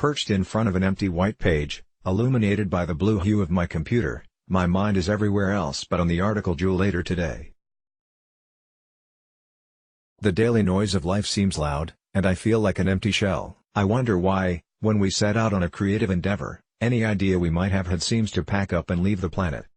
Perched in front of an empty white page, illuminated by the blue hue of my computer, my mind is everywhere else but on the article due later today. The daily noise of life seems loud, and I feel like an empty shell. I wonder why, when we set out on a creative endeavor, any idea we might have had seems to pack up and leave the planet.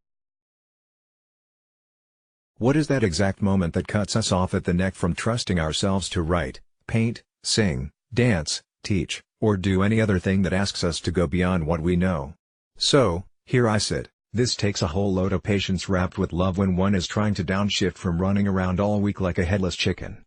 What is that exact moment that cuts us off at the neck from trusting ourselves to write, paint, sing, dance, teach, or do any other thing that asks us to go beyond what we know? So, here I sit. This takes a whole load of patience wrapped with love when one is trying to downshift from running around all week like a headless chicken.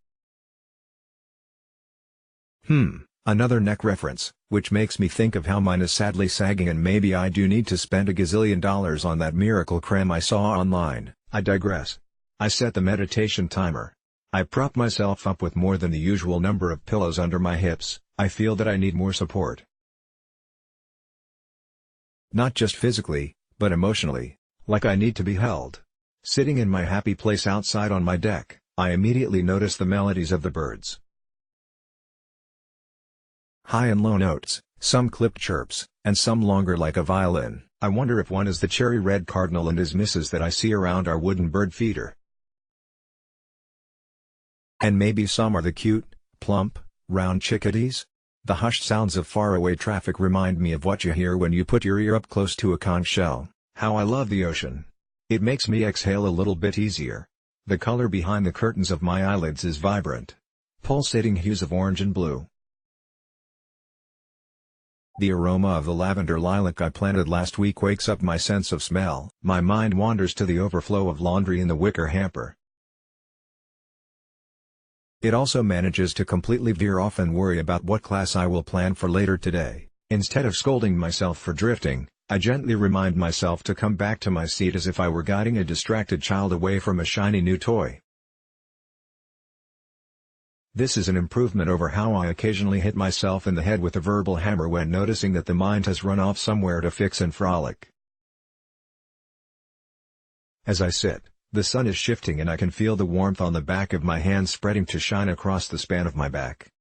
Another neck reference, which makes me think of how mine is sadly sagging and maybe I do need to spend $1 gazillion on that miracle creme I saw online. I digress. I set the meditation timer. I prop myself up with more than the usual number of pillows under my hips. I feel that I need more support. Not just physically, but emotionally, like I need to be held. Sitting in my happy place outside on my deck, I immediately notice the melodies of the birds. High and low notes, some clipped chirps, and some longer like a violin. I wonder if one is the cherry red cardinal and his missus that I see around our wooden bird feeder. And maybe some are the cute, plump, round chickadees? The hushed sounds of faraway traffic remind me of what you hear when you put your ear up close to a conch shell. How I love the ocean. It makes me exhale a little bit easier. The color behind the curtains of my eyelids is vibrant. Pulsating hues of orange and blue. The aroma of the lavender lilac I planted last week wakes up my sense of smell. My mind wanders to the overflow of laundry in the wicker hamper. It also manages to completely veer off and worry about what class I will plan for later today. Instead of scolding myself for drifting, I gently remind myself to come back to my seat as if I were guiding a distracted child away from a shiny new toy. This is an improvement over how I occasionally hit myself in the head with a verbal hammer when noticing that the mind has run off somewhere to fix and frolic. As I sit, the sun is shifting and I can feel the warmth on the back of my hand spreading to shine across the span of my back.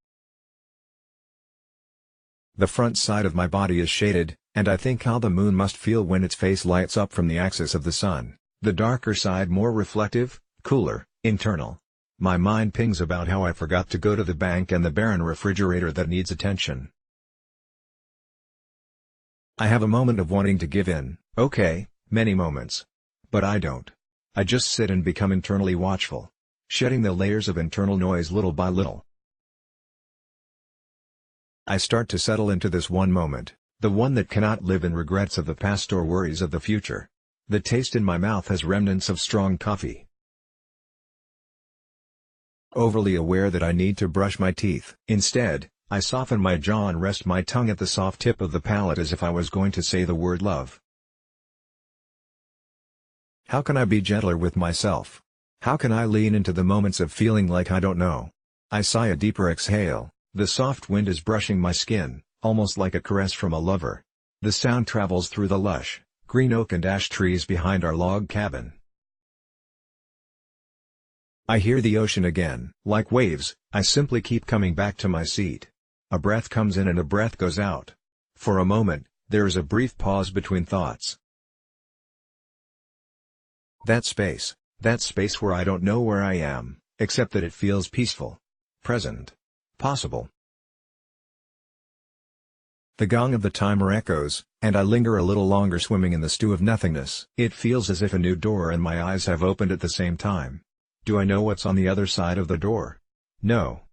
The front side of my body is shaded, and I think how the moon must feel when its face lights up from the axis of the sun. The darker side more reflective, cooler, internal. My mind pings about how I forgot to go to the bank and the barren refrigerator that needs attention. I have a moment of wanting to give in. Okay, many moments. But I don't. I just sit and become internally watchful, shedding the layers of internal noise little by little. I start to settle into this one moment, the one that cannot live in regrets of the past or worries of the future. The taste in my mouth has remnants of strong coffee. Overly aware that I need to brush my teeth. Instead, I soften my jaw and rest my tongue at the soft tip of the palate as if I was going to say the word love. How can I be gentler with myself? How can I lean into the moments of feeling like I don't know? I sigh a deeper exhale. The soft wind is brushing my skin, almost like a caress from a lover. The sound travels through the lush, green oak and ash trees behind our log cabin. I hear the ocean again. Like waves, I simply keep coming back to my seat. A breath comes in and a breath goes out. For a moment, there is a brief pause between thoughts. That space where I don't know where I am, except that it feels peaceful, present, possible. The gong of the timer echoes, and I linger a little longer swimming in the stew of nothingness. It feels as if a new door and my eyes have opened at the same time. Do I know what's on the other side of the door? No.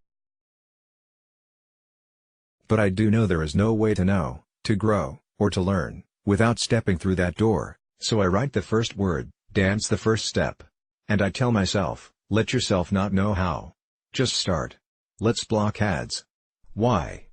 But I do know there is no way to know, to grow, or to learn, without stepping through that door. So I write the first word, dance the first step. And I tell myself, let yourself not know how. Just start. Let's block ads. Why?